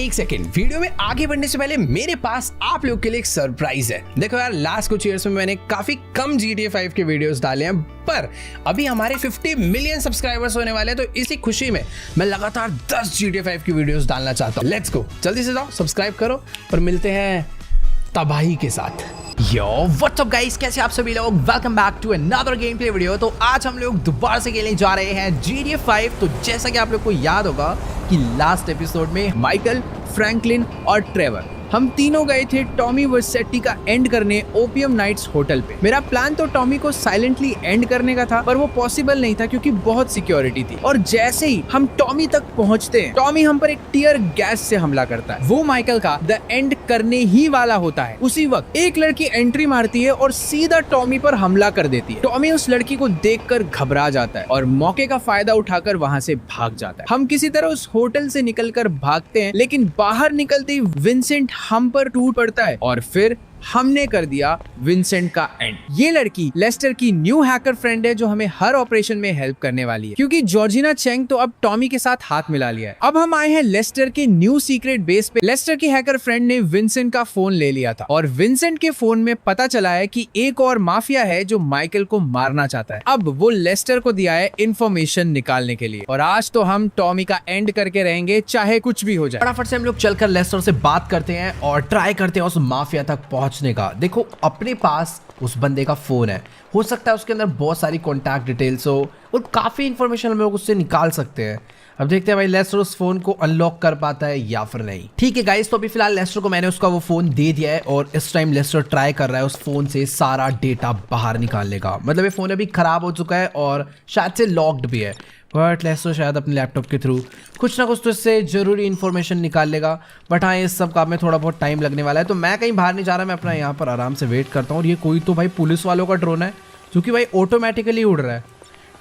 एक second, video में आगे बढ़ने से पहले मेरे पास आप लोग के लिए एक सरप्राइज है। देखो यार, लास्ट कुछ ईयर्स में मैंने काफी कम GTA 5 के वीडियोस डाले हैं, पर अभी हमारे 50 मिलियन सब्सक्राइबर्स होने वाले हैं, तो इसी खुशी में मैं लगातार 10 GTA 5 की वीडियोस डालना चाहता हूँ। लेट्स गो, जल्दी से जाओ, सब्सक्राइब करो और मिलते हैं तबाही के साथ। यो व्हाट्स अप गाइस, कैसे आप सभी लोग? Welcome back to another gameplay video. तो आज हम लोग दोबारा से खेलने जा रहे हैं GTA 5। तो जैसा कि आप लोग को याद होगा कि लास्ट एपिसोड में माइकल, फ्रैंकलिन और ट्रेवर हम तीनों गए थे टॉमी वर्सेटी का एंड करने ओपियम नाइट्स होटल पे। मेरा प्लान तो टॉमी को साइलेंटली एंड करने का था, पर वो पॉसिबल नहीं था क्योंकि बहुत सिक्योरिटी थी। और जैसे ही हम टॉमी तक पहुंचते हैं, टॉमी हम पर एक टीयर गैस से हमला करता है। वो माइकल का द एंड करने ही वाला होता है। उसी वक्त एक लड़की एंट्री मारती है और सीधा टॉमी पर हमला कर देती है। टॉमी उस लड़की को देखकर घबरा जाता है और मौके का फायदा उठाकर वहां से भाग जाता है। हम किसी तरह उस होटल से निकलकर भागते हैं, लेकिन बाहर निकलते ही विंसेंट हम पर टूट पड़ता है और फिर हमने कर दिया विंसेंट का एंड। ये लड़की लेस्टर की न्यू हैकर फ्रेंड है जो हमें हर ऑपरेशन में हेल्प करने वाली है, क्योंकि जॉर्जिना चेंग तो अब टॉमी के साथ हाथ मिला लिया है। अब हम आए हैं लेस्टर के न्यू सीक्रेट बेस पे। लेस्टर की हैकर फ्रेंड ने विंसेंट का फोन ले लिया था और विंसेंट के फोन में पता चला है कि एक और माफिया है जो माइकल को मारना चाहता है। अब वो लेस्टर को दिया है इंफॉर्मेशन निकालने के लिए, और आज तो हम टॉमी का एंड करके रहेंगे, चाहे कुछ भी हो जाए। फटाफट से हम लोग चलकर लेस्टर से बात करते हैं और ट्राई करते हैं उस माफिया तक पहुंचने का। देखो, अपने पास उस बंदे का फोन है, हो सकता है उसके अंदर बहुत सारी कॉन्टैक्ट डिटेल्स हो और काफी इंफॉर्मेशन हम लोग उससे निकाल सकते हैं। अब देखते हैं भाई लेस्टर उस फोन को अनलॉक कर पाता है या फिर नहीं। ठीक है गाइस, तो अभी फिलहाल लेस्टर को मैंने उसका वो फोन दे दिया है और इस टाइम लेस्टर ट्राई कर रहा है उस फोन से सारा डेटा बाहर निकालने का। मतलब ये फोन अभी खराब हो चुका है और शायद से लॉक्ड भी है, बट लेस्टर शायद अपने लैपटॉप के थ्रू कुछ ना कुछ तो इससे जरूरी इन्फॉर्मेशन निकाल लेगा। बट हाँ, इस सब काम में थोड़ा बहुत टाइम लगने वाला है, तो मैं कहीं बाहर नहीं जा रहा, मैं अपना यहाँ पर आराम से वेट करता हूँ। और ये कोई तो भाई पुलिस वालों का ड्रोन है जो कि भाई ऑटोमेटिकली उड़ रहा है।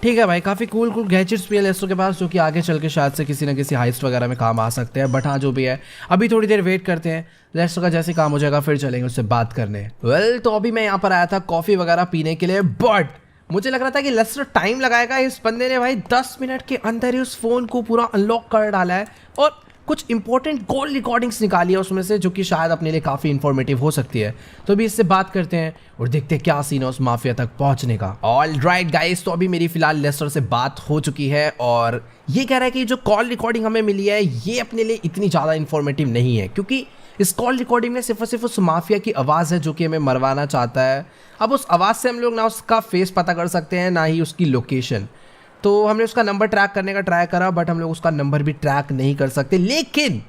ठीक है भाई, काफ़ी कूल गैजेट्स भी है लेस्टर के पास, जो कि आगे चल के शायद से किसी ना किसी हाइस्ट वगैरह में काम आ सकते हैं। बट हाँ, जो भी है अभी थोड़ी देर वेट करते हैं, लेस्टर का जैसे काम हो जाएगा फिर चलेंगे उससे बात करने। वेल, तो अभी मैं यहाँ पर आया था कॉफ़ी वगैरह पीने के लिए, बट मुझे लग रहा था कि लेस्टर टाइम लगाएगा। इस बंदे ने भाई 10 मिनट के अंदर ही उस फोन को पूरा अनलॉक कर डाला है और कुछ इंपॉर्टेंट कॉल रिकॉर्डिंग्स निकाली है उसमें से, जो कि शायद अपने लिए काफ़ी इंफॉर्मेटिव हो सकती है। तो अभी इससे बात करते हैं और देखते हैं क्या सीन है उस माफिया तक पहुंचने का। ऑल राइट गाइस, तो अभी मेरी फिलहाल लेस्टर से बात हो चुकी है और ये कह रहा है कि जो कॉल रिकॉर्डिंग हमें मिली है ये अपने लिए इतनी ज़्यादा इंफॉर्मेटिव नहीं है, क्योंकि इस कॉल रिकॉर्डिंग में सिर्फ और सिर्फ उस माफिया की आवाज़ है जो कि हमें मरवाना चाहता है। अब उस आवाज़ से हम लोग ना उसका फेस पता कर सकते हैं, ना ही उसकी लोकेशन। तो हमने उसका नंबर ट्रैक करने का ट्राई करा, बट हम लोग उसका नंबर भी ट्रैक नहीं कर सकते। लेकिन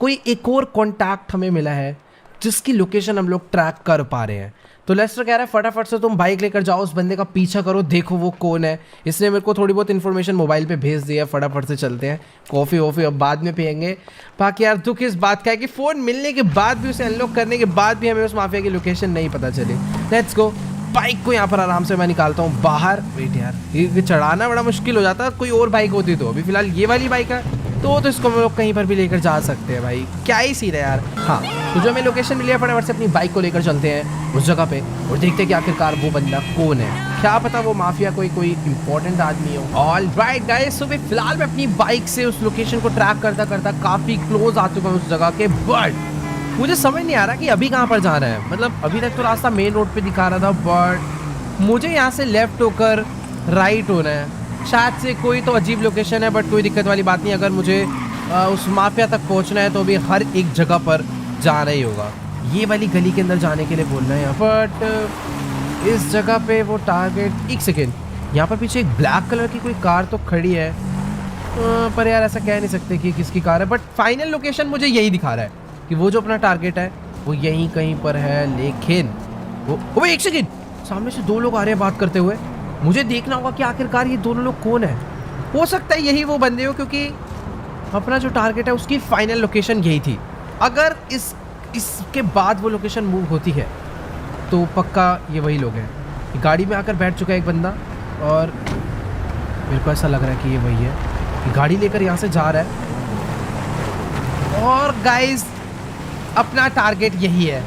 कोई एक और कॉन्टैक्ट हमें मिला है जिसकी लोकेशन हम लोग ट्रैक कर पा रहे हैं। तो लेस्टर कह रहा है फटाफट से तुम बाइक लेकर जाओ, उस बंदे का पीछा करो, देखो वो कौन है। इसने मेरे को थोड़ी बहुत इन्फॉर्मेशन मोबाइल पे भेज दी है, फटाफट से चलते हैं। कॉफ़ी वॉफ़ी अब बाद में पियेंगे। बाकी यार दुख इस बात का है कि फ़ोन मिलने के बाद भी, उसे अनलॉक करने के बाद भी हमें उस माफिया की लोकेशन नहीं पता चली। लेट्स गो, बाइक को यहाँ पर आराम से मैं निकालता हूँ बाहर। वेट यार, ये चढ़ाना बड़ा मुश्किल हो जाता है, कोई और बाइक होती तो। अभी फिलहाल ये वाली बाइक है तो इसको हम लोग कहीं पर भी लेकर जा सकते हैं भाई। क्या ही सीन है यार। हाँ, तो जो हमें लोकेशन मिली है फटाफट से अपनी बाइक को लेकर चलते हैं उस जगह पे और देखते हैं कि आखिरकार वो बंदा कौन है। क्या पता वो माफिया कोई इंपॉर्टेंट आदमी हो। ऑल राइट गाइस, तो फिलहाल मैं अपनी बाइक से उस लोकेशन को ट्रैक करता करता काफ़ी क्लोज आ चुका हूँ उस जगह के। बट मुझे समझ नहीं आ रहा कि अभी कहाँ पर जाना है। मतलब अभी तक तो रास्ता मेन रोड पर दिखा रहा था, बट मुझे यहाँ से लेफ्ट होकर राइट होना है। शायद से कोई तो अजीब लोकेशन है, बट कोई दिक्कत वाली बात नहीं। अगर मुझे उस माफिया तक पहुंचना है तो भी हर एक जगह पर जाना ही होगा। ये वाली गली के अंदर जाने के लिए बोलना है, बट इस जगह पे वो टारगेट। एक सेकेंड, यहाँ पर पीछे एक ब्लैक कलर की कोई कार तो खड़ी है, पर यार ऐसा कह नहीं सकते कि किसकी कार है। बट फाइनल लोकेशन मुझे यही दिखा रहा है कि वो जो अपना टारगेट है वो यहीं कहीं पर है। लेकिन वो एक सेकेंड, सामने से दो लोग आ रहे हैं बात करते हुए। मुझे देखना होगा कि आखिरकार ये दोनों लोग कौन है। हो सकता है यही वो बंदे हो, क्योंकि अपना जो टारगेट है उसकी फाइनल लोकेशन यही थी। अगर इसके बाद वो लोकेशन मूव होती है तो पक्का ये वही लोग हैं। गाड़ी में आकर बैठ चुका है एक बंदा और मेरे को ऐसा लग रहा है कि ये वही है। गाड़ी लेकर यहाँ से जा रहा है और गाइस अपना टारगेट यही है।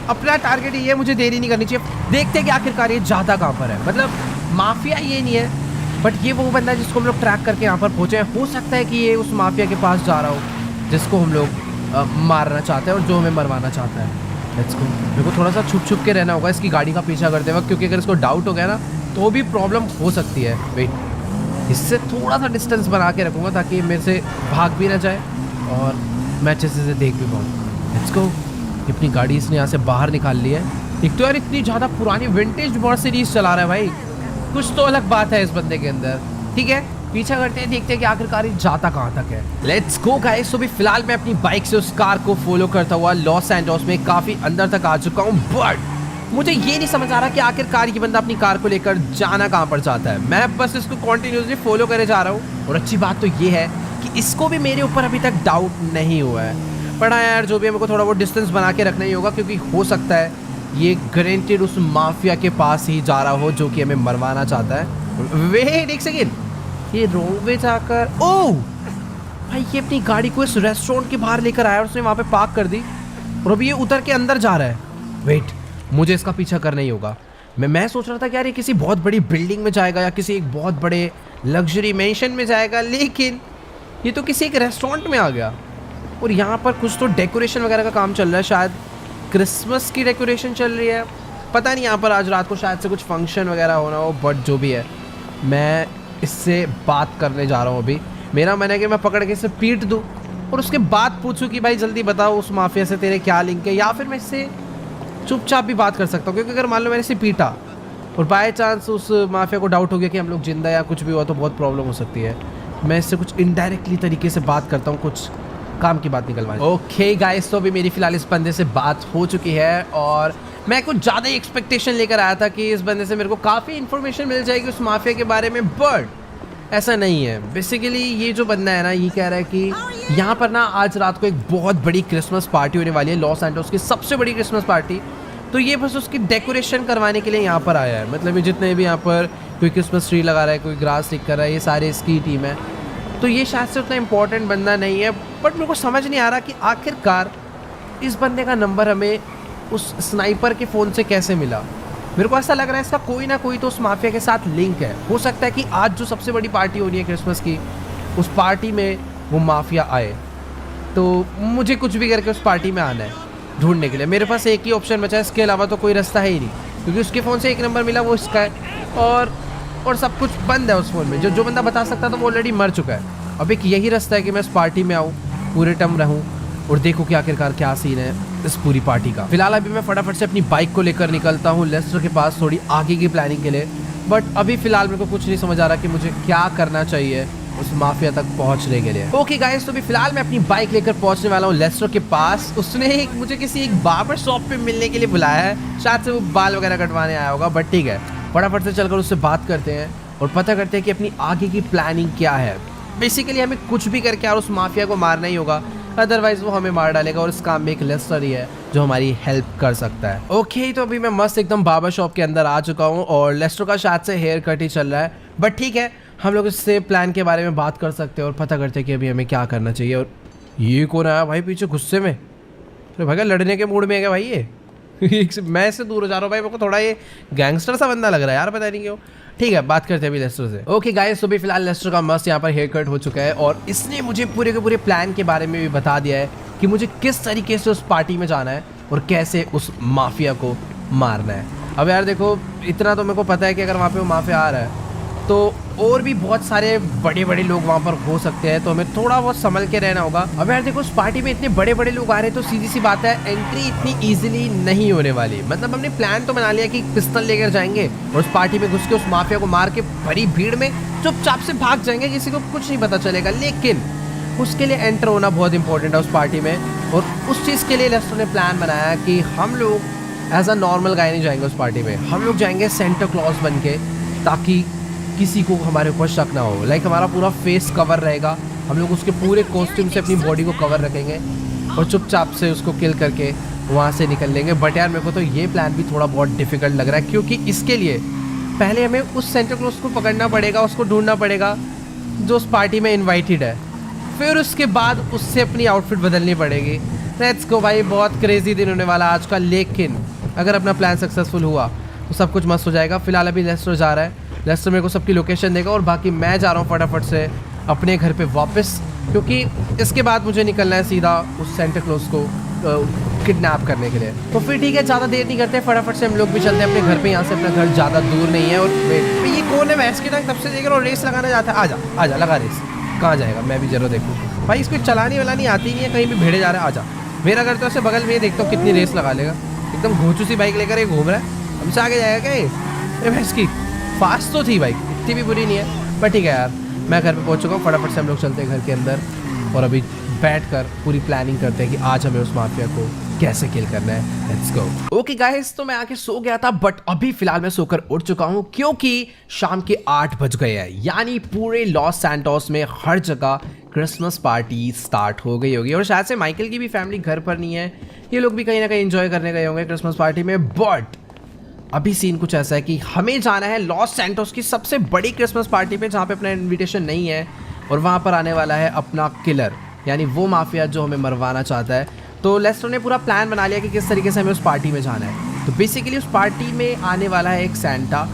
अपना टारगेट यही है, मुझे देरी नहीं करनी चाहिए। देखते हैं कि आखिरकार ये जाता कहाँ पर है। मतलब माफिया ये नहीं है, बट ये वो बंदा जिसको हम लोग ट्रैक करके यहाँ पर पहुँचे हैं। हो सकता है कि ये उस माफिया के पास जा रहा हो जिसको हम लोग मारना चाहता है और जो हमें मरवाना चाहता है। Let's go. मेरे को थोड़ा सा छुप के रहना होगा इसकी गाड़ी का पीछा करते वक्त, क्योंकि अगर इसको डाउट हो गया ना तो भी प्रॉब्लम हो सकती है। वेट, इससे थोड़ा सा डिस्टेंस बना के रखूँगा ताकि मेरे से भाग भी ना जाए और मैं अच्छे से देख भी पाऊँ। Let's go. अपनी गाड़ी इसने यहाँ से बाहर निकाल ली है। एक तो यार इतनी ज़्यादा पुरानी विंटेज मर्सिडीज चला रहा है भाई, कुछ तो अलग बात है इस बंदे के अंदर। ठीक है, पीछा करते हैं, देखते हैं कि आखिरकार ये जाता कहाँ तक है। Let's go guys. तो भी फिलहाल मैं अपनी बाइक से उस कार को फॉलो करता हुआ लॉस एंजल्स में काफ़ी अंदर तक आ चुका हूँ, बट मुझे ये नहीं समझ आ रहा कि आखिरकार ये बंदा अपनी कार को लेकर जाना कहाँ पर चाहता है। मैं बस इसको कॉन्टिन्यूसली फॉलो करे जा रहा हूँ और अच्छी बात तो ये है कि इसको भी मेरे ऊपर अभी तक डाउट नहीं हुआ है। पर हाँ यार, जो भी मेरे को थोड़ा बहुत डिस्टेंस बना के रखना ही होगा, क्योंकि हो सकता है ये गारंटेड उस माफिया के पास ही जा रहा हो जो कि हमें मरवाना चाहता है। वेट एक सेकेंड, ये रोड वे जाकर, ओह भाई ये अपनी गाड़ी को इस रेस्टोरेंट के बाहर लेकर आया और उसने वहाँ पे पार्क कर दी और अभी ये उतर के अंदर जा रहा है। वेट, मुझे इसका पीछा करना ही होगा। मैं सोच रहा था कि यार ये किसी बहुत बड़ी बिल्डिंग में जाएगा या किसी एक बहुत बड़े लग्जरी मेंशन में जाएगा, लेकिन ये तो किसी एक रेस्टोरेंट में आ गया और यहाँ पर कुछ तो डेकोरेशन वगैरह का काम चल रहा है, शायद क्रिसमस की डेकोरेशन चल रही है, पता नहीं। यहाँ पर आज रात को शायद से कुछ फंक्शन वगैरह होना हो, बट जो भी है मैं इससे बात करने जा रहा हूँ। अभी मेरा मन है कि मैं पकड़ के इसे पीट दूँ और उसके बाद पूछूँ कि भाई जल्दी बताओ उस माफिया से तेरे क्या लिंक है, या फिर मैं इससे चुपचाप भी बात कर सकता हूँ। क्योंकि अगर मान लो मैंने इसे पीटा और बाय चांस उस माफिया को डाउट हो गया कि हम लोग जिंदा या कुछ भी हुआ तो बहुत प्रॉब्लम हो सकती है। मैं इससे कुछ इनडायरेक्टली तरीके से बात करता हूँ, कुछ काम की बात निकलवानी। ओके गाइस, तो अभी मेरी फिलहाल इस बंदे से बात हो चुकी है और मैं कुछ ज़्यादा ही एक्सपेक्टेशन लेकर आया था कि इस बंदे से मेरे को काफ़ी इन्फॉर्मेशन मिल जाएगी उस माफिया के बारे में, बट ऐसा नहीं है। बेसिकली ये जो बंदा है ना, ये कह रहा है कि यहाँ पर ना आज रात को एक बहुत बड़ी क्रिसमस पार्टी होने वाली है, लॉस एंजल्स की सबसे बड़ी क्रिसमस पार्टी। तो ये बस उसकी डेकोरेशन करवाने के लिए यहाँ पर आया है। मतलब ये जितने भी यहाँ पर कोई क्रिसमस ट्री लगा रहा है, कोई ग्रास स्टिक कर रहा है, ये सारे इसकी टीम है। तो ये शायद से उतना इम्पोर्टेंट बंदा नहीं है, बट मेरे को समझ नहीं आ रहा कि आखिरकार इस बंदे का नंबर हमें उस स्नाइपर के फ़ोन से कैसे मिला। मेरे को ऐसा लग रहा है इसका कोई ना कोई तो उस माफिया के साथ लिंक है। हो सकता है कि आज जो सबसे बड़ी पार्टी हो रही है क्रिसमस की, उस पार्टी में वो माफिया आए। तो मुझे कुछ भी करके उस पार्टी में आना है ढूंढने के लिए। मेरे पास एक ही ऑप्शन बचा है, इसके अलावा तो कोई रास्ता है ही नहीं, क्योंकि उसके फ़ोन से एक नंबर मिला वो इसका है और सब कुछ बंद है उस फ़ोन में। जो बंदा बता सकता था वो ऑलरेडी मर चुका है। अब एक यही रास्ता है कि मैं इस पार्टी में आऊँ, पूरे टर्म रहूँ और देखो कि आखिरकार क्या सीन है इस पूरी पार्टी का। फिलहाल अभी मैं फटाफट से अपनी बाइक को लेकर निकलता हूँ लेस्टर के पास थोड़ी आगे की प्लानिंग के लिए, बट अभी फिलहाल मेरे को कुछ नहीं समझ आ रहा कि मुझे क्या करना चाहिए उस माफिया तक पहुंचने के लिए। ओके गाइस, तो भी फिलहाल मैं अपनी बाइक लेकर पहुंचने वाला हूँ लेस्टर के पास। उसने मुझे किसी एक बार्बर शॉप पे मिलने के लिए बुलाया है, शायद से वो बाल वगैरह कटवाने आया होगा, बट ठीक है फटाफट से चलकर उससे बात करते हैं और पता करते हैं कि अपनी आगे की प्लानिंग क्या है। बेसिकली हमें कुछ भी करके और उस माफिया को मारना ही होगा, अदरवाइज वो हमें मार डालेगा और इस काम में एक लेस्टर ही है जो हमारी हेल्प कर सकता है। ओके, तो अभी मैं मस्त एकदम बार्बर शॉप के अंदर आ चुका हूँ और लेस्टर का शायद से हेयर कट ही चल रहा है, बट ठीक है हम लोग इससे प्लान के बारे में बात कर सकते हैं और पता करते हैं कि अभी हमें क्या करना चाहिए। और ये कौन आया भाई पीछे गुस्से में? अरे भाई लड़ने के मूड में है क्या भाई ये? मैं इससे दूर हो जा रहा हूँ भाई, मेरे को थोड़ा ये गैंगस्टर सा बंदा लग रहा है यार, पता नहीं क्यों। ठीक है, बात करते हैं अभी लेस्टर से। ओके गाइस, तो भी फिलहाल लेस्टर का मस्त यहाँ पर हेयर कट हो चुका है और इसने मुझे पूरे के पूरे प्लान के बारे में भी बता दिया है कि मुझे किस तरीके से उस पार्टी में जाना है और कैसे उस माफिया को मारना है। अब यार देखो, इतना तो मेरे को पता है कि अगर वहाँ पे वो माफिया आ रहा है तो और भी बहुत सारे बड़े बड़े लोग वहाँ पर हो सकते हैं, तो हमें थोड़ा बहुत संभल के रहना होगा। अब यार देखो, उस पार्टी में इतने बड़े बड़े लोग आ रहे हैं तो सीधी सी बात है एंट्री इतनी इजीली नहीं होने वाली। मतलब हमने प्लान तो बना लिया कि पिस्तौल लेकर जाएंगे और उस पार्टी में घुस के उस माफिया को मार के भरी भीड़ में चुपचाप से भाग जाएंगे, किसी को कुछ नहीं पता चलेगा। लेकिन उसके लिए एंटर होना बहुत इंपॉर्टेंट है उस पार्टी में, और उस चीज़ के लिए लेस्टर ने प्लान बनाया कि हम लोग एज अ नॉर्मल गाय नहीं जाएंगे उस पार्टी में, हम लोग जाएंगे सेंटा क्लॉज बन के, ताकि किसी को हमारे ऊपर शक ना हो। लाइक हमारा पूरा फेस कवर रहेगा, हम लोग उसके पूरे कॉस्ट्यूम से अपनी बॉडी को कवर रखेंगे और चुपचाप से उसको किल करके वहाँ से निकल लेंगे। बट यार मेरे को तो ये प्लान भी थोड़ा बहुत डिफिकल्ट लग रहा है, क्योंकि इसके लिए पहले हमें उस सेंटा क्लॉज को पकड़ना पड़ेगा, उसको ढूंढना पड़ेगा जो उस पार्टी में इन्वाइटेड है, फिर उसके बाद उससे अपनी आउटफिट बदलनी पड़ेगी। लेट्स गो भाई, बहुत क्रेजी दिन होने वाला आज का, लेकिन अगर अपना प्लान सक्सेसफुल हुआ तो सब कुछ मस्त हो जाएगा। फिलहाल अभी लेस्टर जा रहा है, लेस्टर मेरे को सबकी लोकेशन देगा और बाकी मैं जा रहा हूँ फटाफट से अपने घर पे वापस क्योंकि इसके बाद मुझे निकलना है सीधा उस सेंटा क्लॉज को किडनैप करने के लिए। तो फिर ठीक है, ज़्यादा देर नहीं करते, फटाफट से हम लोग भी चलते हैं अपने घर पे। यहाँ से अपना घर ज़्यादा दूर नहीं है। और ये कौन है भैंस की टांग तब से देख रहा हूँ रेस लगाना चाहता है। आजा आजा लगा रेस, कहाँ जाएगा मैं भी जरूर देखूँ। भाई इसको चलाने वाला नहीं आती नहीं है, कहीं भी भिड़े जा रहा है। आजा मेरा घर तो ऐसे बगल में, देखता हूँ कितनी रेस लगा लेगा। एकदम घोचू सी बाइक लेकर ये घूम रहा है, हमसे आगे जाएगा क्या ये भैंस की। फास्ट तो थी बाइक, इतनी भी बुरी नहीं है, पर ठीक है यार मैं घर पे पहुंच चुका हूँ। फटाफट से हम लोग चलते हैं घर के अंदर और अभी बैठकर पूरी प्लानिंग करते हैं कि आज हमें उस माफिया को कैसे किल करना है। Let's go. ओके गाइस, तो मैं आके सो गया था, बट अभी फिलहाल मैं सोकर उठ चुका हूँ क्योंकि शाम के 8 बज गए हैं। यानी पूरे लॉस सैंटोस में हर जगह क्रिसमस पार्टी स्टार्ट हो गई होगी। और शायद से माइकल की भी फैमिली घर पर नहीं है, ये लोग भी कहीं ना कहीं एंजॉय करने गए होंगे क्रिसमस पार्टी में। बट अभी सीन कुछ ऐसा है कि हमें जाना है लॉस सैंटोस की सबसे बड़ी क्रिसमस पार्टी पे, जहाँ पे अपना इनविटेशन नहीं है। और वहाँ पर आने वाला है अपना किलर, यानी वो माफिया जो हमें मरवाना चाहता है। तो लेस्टर ने पूरा प्लान बना लिया कि किस तरीके से हमें उस पार्टी में जाना है। तो बेसिकली उस पार्टी में आने वाला है एक सैंटा,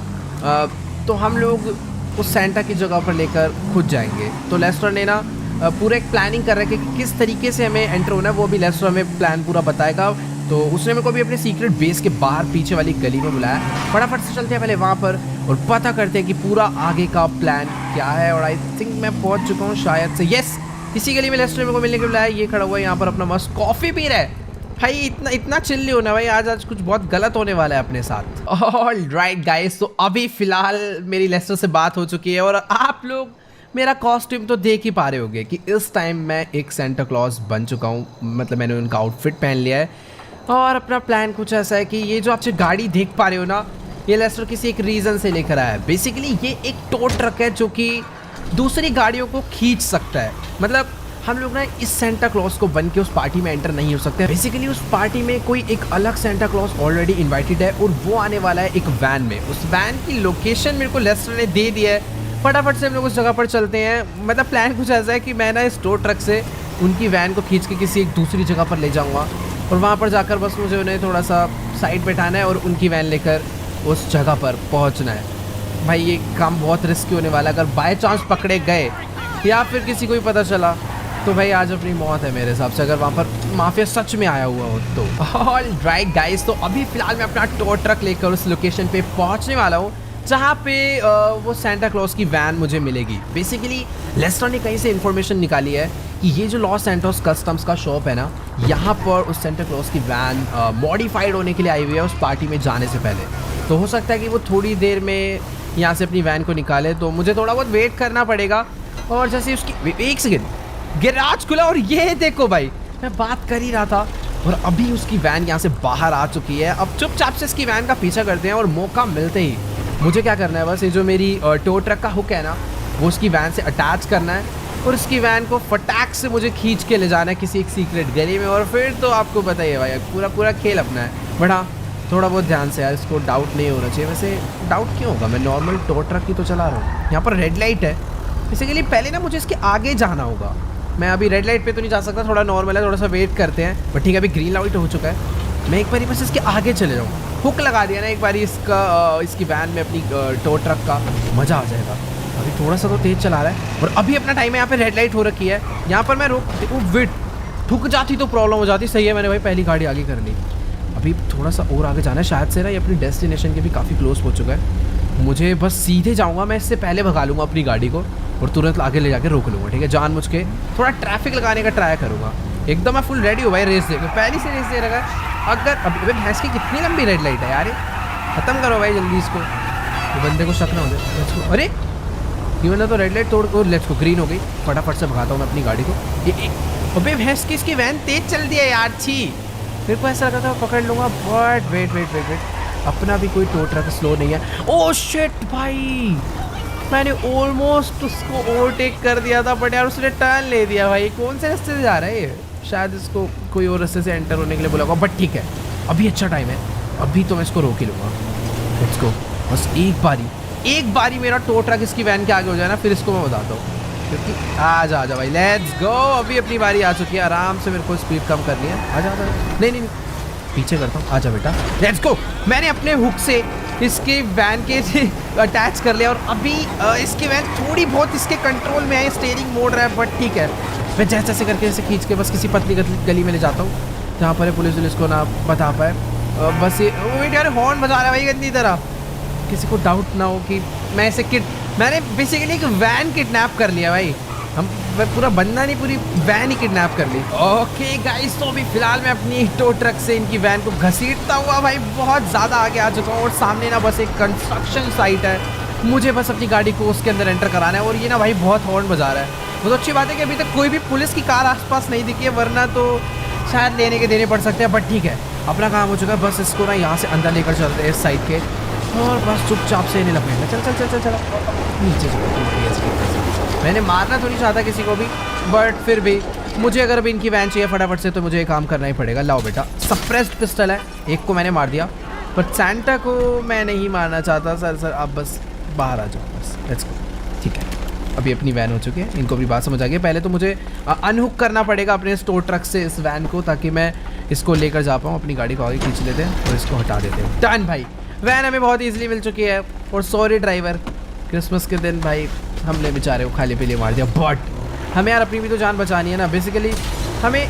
तो हम लोग उस सैंटा की जगह पर लेकर खुद जाएंगे। तो लेस्टर ने ना पूरा एक प्लानिंग कर रखी है कि किस तरीके से हमें एंटर होना है, वो भी लेस्टर हमें प्लान पूरा बताएगा। तो उसने मेरे को भी अपने सीक्रेट बेस के बाहर पीछे वाली गली में बुलाया। फटाफट से चलते हैं पहले वहाँ पर और पता करते हैं कि पूरा आगे का प्लान क्या है। और आई थिंक मैं पहुँच चुका हूँ शायद से, यस इसी गली में लेस्टर मेरे को मिलने के बुलाया। ये खड़ा हुआ है यहाँ पर अपना मस्त कॉफ़ी पी रहा है। भाई इतना चिल नहीं होना भाई, आज कुछ बहुत गलत होने वाला है अपने साथ। ऑलराइट गाइस, तो अभी फिलहाल मेरी लेस्टर से बात हो चुकी है और आप लोग मेरा कॉस्ट्यूम तो देख ही पा रहे होंगे कि इस टाइम मैं एक सेंटा क्लॉज बन चुका हूँ। मतलब मैंने उनका आउटफिट पहन लिया है और अपना प्लान कुछ ऐसा है कि ये जो आप गाड़ी देख पा रहे हो ना, ये लेस्टर किसी एक रीज़न से लेकर आया है। बेसिकली ये एक टो ट्रक है जो कि दूसरी गाड़ियों को खींच सकता है। मतलब हम लोग ना इस सेंटा क्लॉज को बन के उस पार्टी में एंटर नहीं हो सकते। बेसिकली उस पार्टी में कोई एक अलग सेंटा क्लॉज ऑलरेडी इन्वाइटेड है और वो आने वाला है एक वैन में। उस वैन की लोकेशन मेरे को लेस्टर ने दे दी है। फटाफट से हम लोग उस जगह पर चलते हैं। मतलब प्लान कुछ ऐसा है कि मैं ना इस टो ट्रक से उनकी वैन को खींच के किसी एक दूसरी जगह पर ले जाऊँगा और वहाँ पर जाकर बस मुझे उन्हें थोड़ा सा साइड बैठाना है और उनकी वैन लेकर उस जगह पर पहुँचना है। भाई ये काम बहुत रिस्की होने वाला है। अगर बाय चांस पकड़े गए या फिर किसी को भी पता चला तो भाई आज अपनी मौत है मेरे हिसाब से, अगर वहाँ पर माफिया सच में आया हुआ हो तो। ऑलराइट गाइस, तो अभी फिलहाल मैं अपना टो ट्रक लेकर उस लोकेशन पे पहुँचने वाला हूँ जहाँ पे वो सेंटा क्लॉज की वैन मुझे मिलेगी। बेसिकली लेस्टर ने कहीं से इन्फॉर्मेशन निकाली है कि ये जो लॉस सैंटोस कस्टम्स का शॉप है ना, यहाँ पर उस सेंटा क्लॉज की वैन मॉडिफाइड होने के लिए आई हुई है उस पार्टी में जाने से पहले। तो हो सकता है कि वो थोड़ी देर में यहाँ से अपनी वैन को निकाले, तो मुझे थोड़ा बहुत वेट करना पड़ेगा। और जैसे उसकी एक सेकेंड, गैराज खुला और ये देखो भाई, मैं बात कर ही रहा था और अभी उसकी वैन यहाँ से बाहर आ चुकी है। अब चुपचाप से इसकी वैन का पीछा करते हैं और मौका मिलते ही मुझे क्या करना है, बस ये जो मेरी टो ट्रक का हुक है ना, वो उसकी वैन से अटैच करना है और उसकी वैन को फटाक से मुझे खींच के ले जाना है किसी एक सीक्रेट गली में। और फिर तो आपको बताइए भाई, पूरा खेल अपना है। बट हाँ, थोड़ा बहुत ध्यान से यार, इसको डाउट नहीं होना चाहिए। वैसे डाउट क्यों होगा, मैं नॉर्मल टो ट्रक की तो चला रहा हूँ। यहाँ पर रेड लाइट है, बेसिकली पहले ना मुझे इसके आगे जाना होगा। मैं अभी रेड लाइट पे तो नहीं जा सकता, थोड़ा नॉर्मल है, थोड़ा सा वेट करते हैं। बट ठीक है, अभी ग्रीन लाइट हो चुका है। मैं एक बार बस इसके आगे चले जाऊँ, हुक लगा दिया ना एक बार इसकी वैन में अपनी टो ट्रक का, मज़ा आ जाएगा। अभी थोड़ा सा तो तेज़ चला रहा है और अभी अपना टाइम है। यहाँ पे रेड लाइट हो रखी है, यहाँ पर मैं वेट ठुक जाती तो प्रॉब्लम हो जाती। सही है, मैंने भाई पहली गाड़ी आगे कर ली। अभी थोड़ा सा और आगे जाना है, शायद से ना ये अपनी डेस्टिनेशन के भी काफ़ी क्लोज हो चुका है। मुझे बस सीधे जाऊँगा, मैं इससे पहले भगा लूँगा अपनी गाड़ी को और तुरंत आगे ले जाके रोक लूँगा। ठीक है, जानबूझ के थोड़ा ट्रैफिक लगाने का ट्राई करूँगा। एकदम मैं फुल रेडी हूँ भाई रेस दे, पहली से रेस दे रखा है। अगर अभी भैंस की कितनी लंबी रेड लाइट है यार, ख़त्म करो भाई जल्दी इसको, तो बंदे को शक ना हो जाए। अरे ये वाला तो रेड लाइट तोड़ को लेट्स को ग्रीन हो गई। फटाफट से भगाता हूँ मैं अपनी गाड़ी को। अबे भैंस की इसकी वैन तेज चल दी है यार, छी। मेरे को ऐसा लगा था पकड़ लूँगा, बट वेट, अपना भी कोई टो ट्रक स्लो नहीं है। ओह शिट भाई, मैंने ऑलमोस्ट उसको ओवरटेक कर दिया था, बट यार उसने टर्न ले दिया भाई। कौन से रास्ते से जा रहा है ये, शायद इसको कोई और रास्ते से एंटर होने के लिए बोला होगा। बट ठीक है, अभी अच्छा टाइम है, अभी तो मैं इसको रोक ही लूँगा। लेट्स गो, बस एक बारी मेरा टो ट्रक इसकी वैन के आगे हो जाए ना, फिर इसको मैं बताता हूँ। क्योंकि आजा भाई, लेट्स गो। अभी अपनी बारी आ चुकी है, आराम से मेरे को स्पीड कम करनी है। आजा नहीं, पीछे करता हूँ, आजा बेटा, लेट्स गो। मैंने अपने हुक से इसके वैन के अटैच कर लिया और अभी इसकी वैन थोड़ी बहुत इसके कंट्रोल में है, स्टीयरिंग मोड़ रहा है। बट ठीक है, मैं जैसे जैसे करके ऐसे खींच के बस किसी पतली गली में ले जाता हूँ जहाँ पर पुलिस को ना बता पाए। बस ये वेट यार, हॉर्न बजा रहा है भाई गंदी तरह, किसी को डाउट ना हो कि मैं ऐसे मैंने बेसिकली एक वैन किडनैप कर लिया भाई। पूरा बंदा नहीं, पूरी वैन ही किडनैप कर ली। ओके गाइस, तो अभी फिलहाल मैं अपनी टो ट्रक से इनकी वैन को घसीटता हुआ भाई बहुत ज़्यादा आगे आ चुका हूँ और सामने ना बस एक कंस्ट्रक्शन साइट है। मुझे बस अपनी गाड़ी को उसके अंदर एंटर कराना है और ये ना भाई बहुत हॉर्न बजा रहा है। बहुत अच्छी बात है कि अभी तक कोई भी पुलिस की कार आसपास नहीं दिखी है, वरना तो शायद लेने के देने पड़ सकते हैं। बट ठीक है, अपना काम हो चुका है। बस इसको ना यहाँ से अंदर लेकर चलते हैं इस साइड के, और बस चुपचाप से इन्हें लपेटना। चल चल चल चल चल नीचे चलो। मैंने मारना तो नहीं चाहता किसी को भी, बट फिर भी मुझे अगर अभी इनकी वैन चाहिए फटाफट से, तो मुझे ये काम करना ही पड़ेगा। लाओ बेटा, सप्रेस्ड पिस्टल है, एक को मैंने मार दिया, पर सैंटा को मैं नहीं मारना चाहता। सर आप बस बाहर आ जाओ, बस लेट्स गो। ठीक है, अभी अपनी वैन हो चुकी है, इनको भी बात समझ आ गई। पहले तो मुझे अनहुक करना पड़ेगा अपने स्टोर ट्रक से इस वैन को, ताकि मैं इसको लेकर जा पाऊँ। अपनी गाड़ी को आगे खींच लेते हैं और इसको हटा देते हैं। डन भाई, वैन हमें बहुत ईजिली मिल चुकी है। और सॉरी ड्राइवर, क्रिसमस के दिन भाई हमने बेचारे को खाली पीले मार दिया, बट हमें यार अपनी भी तो जान बचानी है ना। बेसिकली हमें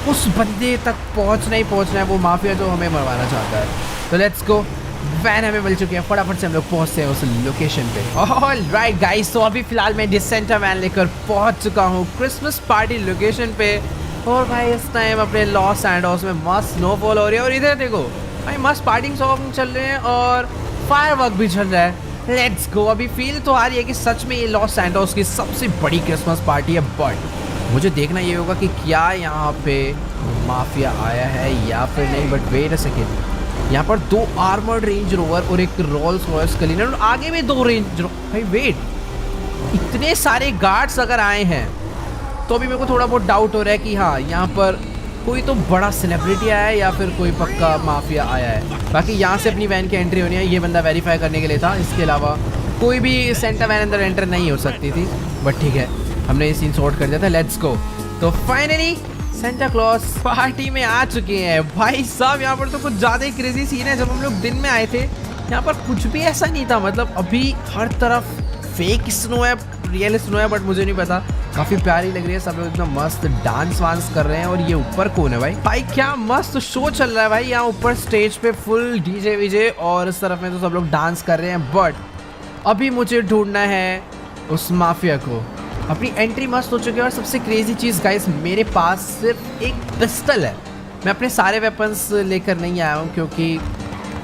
उस बंदे तक पहुंचना ही पहुंचना है, वो माफिया जो हमें मरवाना चाहता है। तो लेट्स गो, वैन हमें मिल चुकी है, फटाफट से हम लोग पहुंचते हैं उस लोकेशन पे। ऑलराइट गाइस, तो अभी फिलहाल मैं डिसेंटा वैन लेकर पहुंच चुका हूँ क्रिसमस पार्टी लोकेशन पे। और भाई इस टाइम अपने लॉस सैंटोस में मस्त स्नोफॉल हो रही है, और इधर देखो भाई मस्त पार्टी सॉन्ग चल रहे हैं और फायरवर्क भी चल रहा है। Let's go. अभी फील तो आ रही है कि सच में ये लॉस सैंटोस की सबसे बड़ी क्रिसमस पार्टी है, बट मुझे देखना ये होगा कि क्या यहाँ पे माफिया आया है या फिर नहीं। बट वेट अ सेकेंड, यहाँ पर 2 आर्मर्ड रेंज रोवर और एक रोल्स रॉयस क्लीनर और आगे भी 2 रेंज भाई वेट, इतने सारे गार्ड्स अगर आए हैं तो अभी मेरे को थोड़ा बहुत डाउट हो रहा है कि हाँ यहाँ पर कोई तो बड़ा सेलिब्रिटी आया है या फिर कोई पक्का माफिया आया है। बाकी यहाँ से अपनी वैन की एंट्री होनी है, ये बंदा वेरीफाई करने के लिए था। इसके अलावा कोई भी सेंटा वैन अंदर एंटर नहीं हो सकती थी, बट ठीक है हमने ये सीन सॉर्ट कर दिया था। Let's go. तो फाइनली सेंटा क्लॉज पार्टी में आ चुके हैं भाई साहब। यहाँ पर तो कुछ ज़्यादा ही क्रेजी सीन है। जब हम लोग दिन में आए थे यहाँ पर कुछ भी ऐसा नहीं था, मतलब अभी हर तरफ फेक स्नो है, रियल स्नो है, बट मुझे नहीं पता। काफ़ी प्यारी लग रही है, सब लोग एकदम मस्त डांस वांस कर रहे हैं। और ये ऊपर कौन है भाई क्या मस्त शो चल रहा है भाई यहाँ ऊपर स्टेज पे, फुल डीजे वीजे, और इस तरफ में तो सब लोग डांस कर रहे हैं। बट अभी मुझे ढूंढना है उस माफिया को। अपनी एंट्री मस्त हो चुकी है और सबसे क्रेजी चीज़ गाइस, मेरे पास सिर्फ एक पिस्टल है। मैं अपने सारे वेपन्स लेकर नहीं आया हूँ, क्योंकि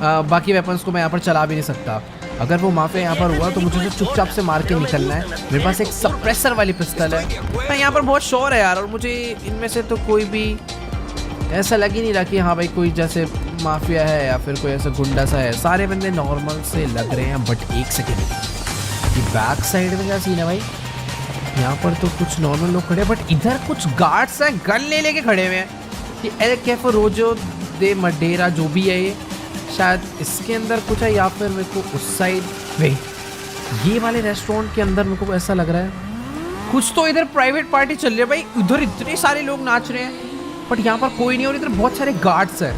बाकी वेपन्स को मैं यहाँ पर चला भी नहीं सकता। अगर वो माफिया यहाँ पर हुआ तो मुझे तो चुपचाप से मार के निकलना है। मेरे पास एक सप्रेसर वाली पिस्टल है। मैं यहाँ पर बहुत शोर है यार, और मुझे इनमें से तो कोई भी ऐसा लग ही नहीं रहा कि हाँ भाई कोई जैसे माफिया है या फिर कोई ऐसा गुंडा सा है। सारे बंदे नॉर्मल से लग रहे हैं। बट एक सेकेंड, ये बैक साइड में क्या सीन है भाई? यहाँ पर तो कुछ नॉर्मल लोग खड़े हैं, बट इधर कुछ गार्ड्स हैं गन ले लेके खड़े हुए हैं। ये एल कैफे रोजो दे मडेरा जो भी है, ये शायद इसके अंदर कुछ है, या फिर मेरे को उस साइड भाई ये वाले रेस्टोरेंट के अंदर मेरे को ऐसा लग रहा है कुछ तो इधर प्राइवेट पार्टी चल रही है भाई। उधर इतने सारे लोग नाच रहे हैं, बट यहाँ पर कोई नहीं, और इधर बहुत सारे गार्ड्स हैं।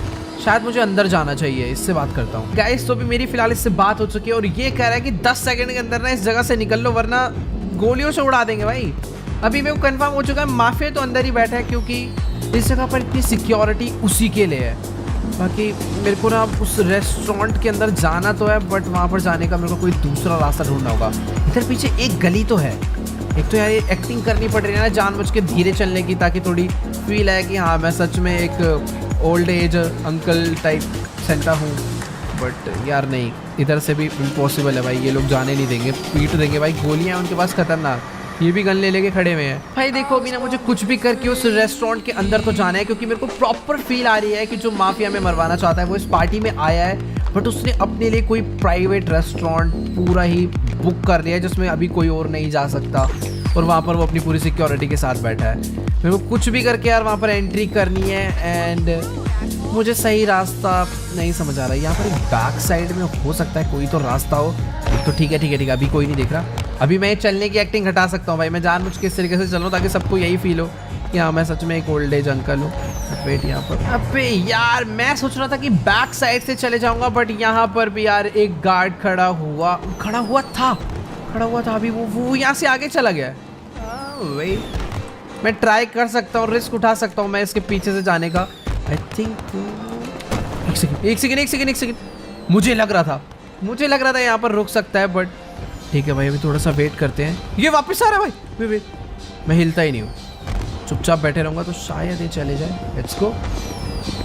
शायद मुझे अंदर जाना चाहिए, इससे बात करता हूँ। गाइस तो भी मेरी फिलहाल इससे बात हो चुकी है, और ये कह रहा है कि 10 सेकंड के अंदर ना इस जगह से निकल लो, वरना गोलियों से उड़ा देंगे भाई। अभी मेरे को कंफर्म हो चुका है माफिया तो अंदर ही बैठा है, क्योंकि इस जगह पर इतनी सिक्योरिटी उसी के लिए है। बाकी मेरे को ना उस रेस्टोरेंट के अंदर जाना तो है, बट वहाँ पर जाने का मेरे को कोई दूसरा रास्ता ढूंढना होगा। इधर पीछे एक गली तो है। एक तो यार एक्टिंग करनी पड़ रही है ना जानबूझ के धीरे चलने की, ताकि थोड़ी फील आए कि हाँ मैं सच में एक old age uncle type Santa हूँ। बट यार नहीं, इधर से भी इम्पॉसिबल है भाई, ये लोग जाने नहीं देंगे, पीट देंगे भाई। गोलियाँ उनके पास खतरनाक, ये भी गन ले लेके खड़े हुए हैं भाई। देखो अभी ना मुझे कुछ भी करके उस रेस्टोरेंट के अंदर तो जाना है, क्योंकि मेरे को प्रॉपर फील आ रही है कि जो माफिया में मरवाना चाहता है वो इस पार्टी में आया है, बट उसने अपने लिए कोई प्राइवेट रेस्टोरेंट पूरा ही बुक कर लिया है, जिसमें अभी कोई और नहीं जा सकता, और वहाँ पर वो अपनी पूरी सिक्योरिटी के साथ बैठा है। मेरे को कुछ भी करके यार वहाँ पर एंट्री करनी है, एंड मुझे सही रास्ता नहीं समझ आ रहा है। यहाँ पर एक बैक साइड में हो सकता है कोई तो रास्ता हो। तो ठीक है अभी कोई नहीं देख रहा। अभी मैं चलने की एक्टिंग हटा सकता हूँ भाई, मैं जानबूझ के इस तरीके से चल रहा हूँ ताकि सबको यही फील हो कि हाँ मैं सच में एक ओल्ड एज अंकल हूँ। वेट यहाँ पर, अबे यार मैं सोच रहा था कि बैक साइड से चले जाऊँगा, बट यहाँ पर भी यार एक गार्ड खड़ा हुआ था अभी वो यहाँ से आगे चला गया। वेट मैं ट्राई कर सकता हूँ, रिस्क उठा सकता हूँ मैं इसके पीछे से जाने का। आई थिंक एक सेकेंड मुझे लग रहा था यहाँ पर रुक सकता है, बट ठीक है भाई, अभी थोड़ा सा वेट करते हैं। ये वापस आ रहा है भाई, वेट मैं हिलता ही नहीं हूँ, चुपचाप बैठे रहूँगा तो शायद ये चले जाए। Let's go.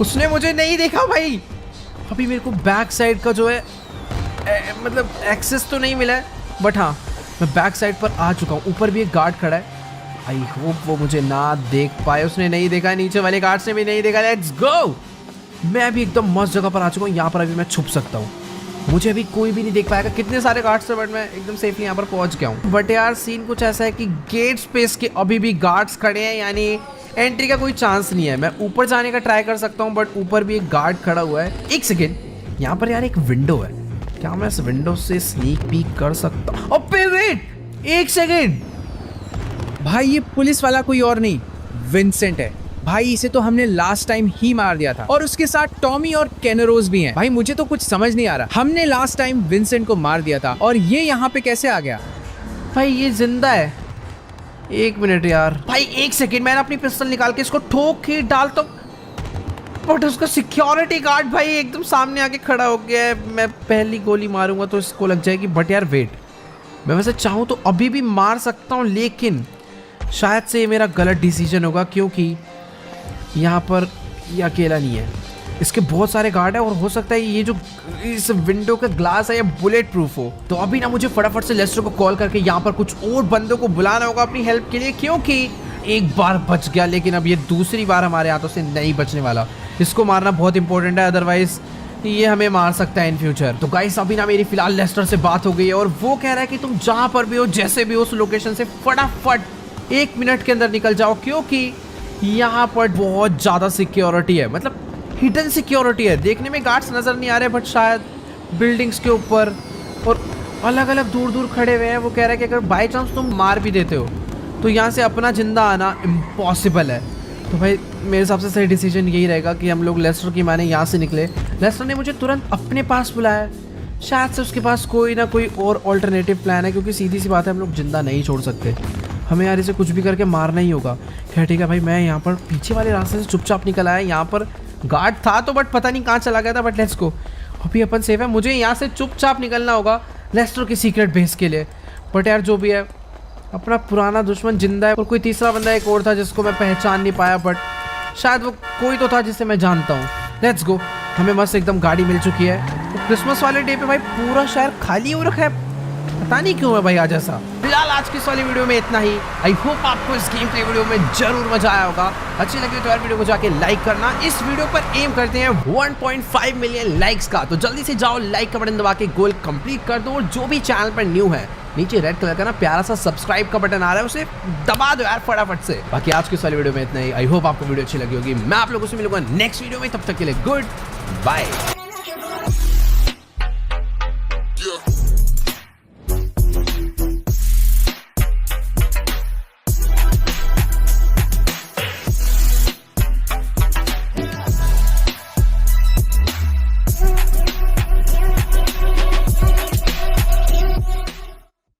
उसने मुझे नहीं देखा भाई। अभी मेरे को बैक साइड का जो है मतलब एक्सेस तो नहीं मिला है, बट हाँ मैं बैक साइड पर आ चुका हूँ। ऊपर भी एक गार्ड खड़ा है, आई होप वो मुझे ना देख पाए। उसने नहीं देखा, नीचे वाले गार्ड्स ने भी नहीं देखा। Let's go. मैं अभी एकदम मस्त जगह पर आ चुका हूँ, यहाँ पर अभी मैं छुप सकता हूँ, मुझे अभी कोई भी नहीं देख पाएगा। कितने सारे गार्ड्स थे, बट मैं एकदम सेफली यहाँ पर पहुँच गया हूँ। बट यार सीन कुछ ऐसा है कि गेट स्पेस के अभी भी गार्ड्स खड़े हैं, यानी एंट्री का कोई चांस नहीं है। मैं ऊपर जाने का ट्राई कर सकता हूँ, बट ऊपर भी एक गार्ड खड़ा हुआ है। एक सेकेंड, यहाँ पर यार एक विंडो है, क्या मैं इस विंडो से स्नीक पीक कर सकता हूँ? अबे वेट, एक सेकेंड भाई ये पुलिस वाला कोई और नहीं, विंसेंट है भाई। इसे तो हमने लास्ट टाइम ही मार दिया था, और उसके साथ टॉमी और कैनरोज भी हैं। भाई मुझे तो कुछ समझ नहीं आ रहा, हमने लास्ट टाइम विंसेंट को मार दिया था और ये यहाँ पे कैसे आ गया? भाई ये जिंदा है। एक मिनट यार भाई, एक सेकेंड, मैंने अपनी पिस्टल निकाल के इसको ठोक ही डालता हूँ, बट उसका सिक्योरिटी गार्ड भाई एकदम सामने आके खड़ा हो गया है। मैं पहली गोली मारूंगा तो इसको लग जाएगी, बट यार वेट, मैं वैसे चाहूँ तो अभी भी मार सकता हूँ, लेकिन शायद से ये मेरा गलत डिसीजन होगा, क्योंकि यहाँ पर ये अकेला नहीं है, इसके बहुत सारे गार्ड है, और हो सकता है ये जो इस विंडो का ग्लास है ये बुलेट प्रूफ हो। तो अभी ना मुझे फटाफट से लेस्टर को कॉल करके यहाँ पर कुछ और बंदों को बुलाना होगा अपनी हेल्प के लिए, क्योंकि एक बार बच गया, लेकिन अब ये दूसरी बार हमारे हाथों से नहीं बचने वाला। इसको मारना बहुत इंपॉर्टेंट है, अदरवाइज ये हमें मार सकता है इन फ्यूचर। तो गाइस अभी ना मेरी फिलहाल लेस्टर से बात हो गई है, और वो कह रहा है कि तुम जहाँ पर भी हो, जैसे भी हो, उस लोकेशन से फटाफट 1 मिनट के अंदर निकल जाओ, क्योंकि यहाँ पर बहुत ज़्यादा सिक्योरिटी है, मतलब हिडन सिक्योरिटी है। देखने में गार्ड्स नज़र नहीं आ रहे, बट शायद बिल्डिंग्स के ऊपर और अलग अलग दूर दूर खड़े हुए हैं। वो कह रहा है कि अगर बाई चांस तुम मार भी देते हो तो यहाँ से अपना जिंदा आना इम्पॉसिबल है। तो भाई मेरे हिसाब से सही डिसीजन यही रहेगा कि हम लोग लेस्टर की माने यहाँ से निकले। लेस्टर ने मुझे तुरंत अपने पास बुलाया, शायद से उसके पास कोई ना कोई और ऑल्टरनेटिव प्लान है, क्योंकि सीधी सी बात है हम लोग जिंदा नहीं छोड़ सकते, हमें यार इसे कुछ भी करके मारना ही होगा। खैर ठीक है भाई, मैं यहाँ पर पीछे वाले रास्ते से चुपचाप निकल आया। यहाँ पर गार्ड था तो, बट पता नहीं कहाँ चला गया था, बट लेट्स गो, अभी अपन सेफ है। मुझे यहाँ से चुपचाप निकलना होगा लेस्टर की सीक्रेट बेस के लिए। बट यार जो भी है, अपना पुराना दुश्मन जिंदा है, और कोई तीसरा बंदा एक और था जिसको मैं पहचान नहीं पाया, बट शायद वो कोई तो था जिसे मैं जानता हूँ। Let's go. हमें मस्त एकदम गाड़ी मिल चुकी है। तो क्रिसमस वाले डे पे भाई पूरा शहर खाली हो रखा है, पता नहीं क्यों है भाई आज ऐसा। फिलहाल आज की इस वाली वीडियो में इतना ही। आई होप आपको इस गेम प्ले वीडियो में जरूर मजा आया होगा। अच्छी लगी तो यार वीडियो को जाके लाइक करना। इस वीडियो पर एम करते हैं 1.5 मिलियन लाइक्स का, तो जल्दी से जाओ लाइक का बटन दबा के गोल कंप्लीट कर दो। और जो भी चैनल पर न्यू है, नीचे रेड कलर का ना प्यारा सा सब्सक्राइब का बटन आ रहा है, उसे दबा दो यार फटाफट से। बाकी आज की इस वाली वीडियो में इतना ही। आई होप आपको वीडियो अच्छी लगी होगी। मैं आप लोगों से मिलूंगा नेक्स्ट वीडियो में, तब तक के लिए गुड बाय।